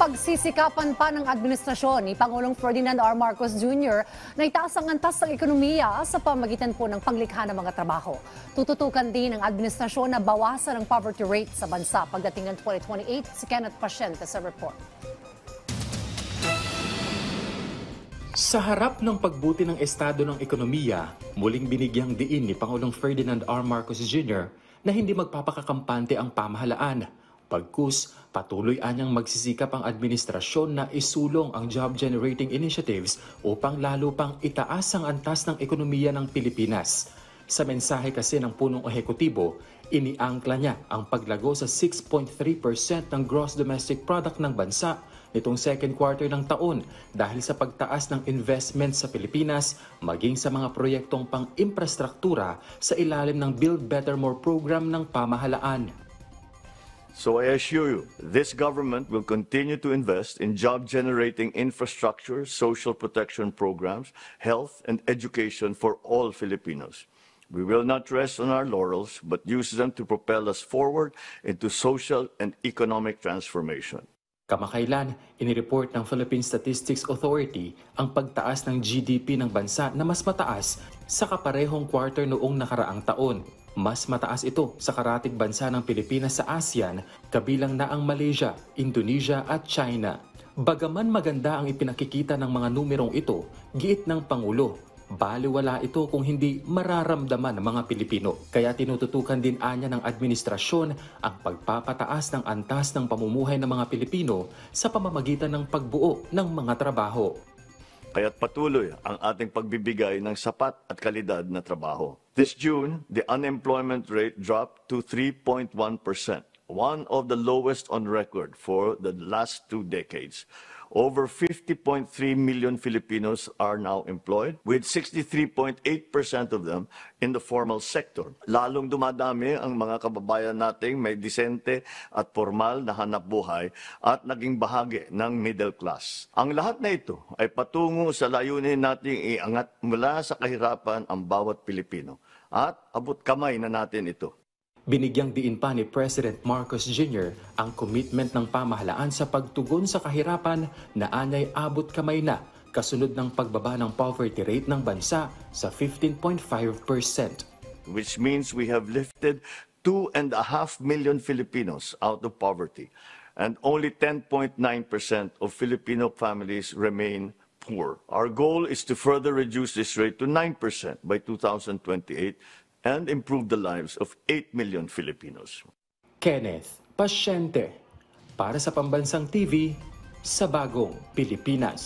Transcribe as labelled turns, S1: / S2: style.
S1: Pagsisikapan pa ng administrasyon ni Pangulong Ferdinand R. Marcos Jr. na itaas ang antas ng ekonomiya sa pamamagitan po ng paglikha ng mga trabaho. Tututukan din ng administrasyon na bawasan ang poverty rate sa bansa pagdating ng 2028. Si Kenneth Pasyente sa report.
S2: Sa harap ng pagbuti ng estado ng ekonomiya, muling binigyang diin ni Pangulong Ferdinand R. Marcos Jr. na hindi magpapakakampante ang pamahalaan. Pagkus, patuloy anyang magsisikap ang administrasyon na isulong ang job-generating initiatives upang lalo pang itaas ang antas ng ekonomiya ng Pilipinas. Sa mensahe kasi ng punong ehekutibo, iniangkla niya ang paglago sa 6.3% ng gross domestic product ng bansa nitong second quarter ng taon dahil sa pagtaas ng investment sa Pilipinas maging sa mga proyektong pang-imprastruktura sa ilalim ng Build Better More program ng pamahalaan.
S3: So I assure you, this government will continue to invest in job-generating infrastructure, social protection programs, health, and education for all Filipinos. We will not rest on our laurels, but use them to propel us forward into social and economic transformation.
S2: Kamakailan, inireport ng Philippine Statistics Authority ang pagtaas ng GDP ng bansa na mas mataas sa kaparehong quarter noong nakaraang taon. Mas mataas ito sa karatig bansa ng Pilipinas sa ASEAN, kabilang na ang Malaysia, Indonesia at China. Bagaman maganda ang ipinakikita ng mga numerong ito, giit ng Pangulo, baliwala ito kung hindi mararamdaman ng mga Pilipino. Kaya tinututukan din anya ng administrasyon ang pagpapataas ng antas ng pamumuhay ng mga Pilipino sa pamamagitan ng pagbuo ng mga trabaho.
S3: Kaya't patuloy ang ating pagbibigay ng sapat at kalidad na trabaho. This June, the unemployment rate dropped to 3.1%, one of the lowest on record for the last 2 decades. Over 50.3 million Filipinos are now employed, with 63.8% of them in the formal sector. Lalong dumadami ang mga kababayan nating may disente at formal na hanapbuhay at naging bahagi ng middle class. Ang lahat na ito ay patungo sa layunin nating iangat mula sa kahirapan ang bawat Pilipino at abot kamay na natin ito.
S2: Binigyang diin pa ni President Marcos Jr. ang commitment ng pamahalaan sa pagtugon sa kahirapan na anyay abot kamay na kasunod ng pagbaba ng poverty rate ng bansa sa 15.5%.
S3: Which means we have lifted 2.5 million Filipinos out of poverty, and only 10.9% of Filipino families remain poor. Our goal is to further reduce this rate to 9% by 2028 and improve the lives of 8 million Filipinos.
S2: Kenneth Pasyente, para sa Pambansang TV, sa Bagong Pilipinas.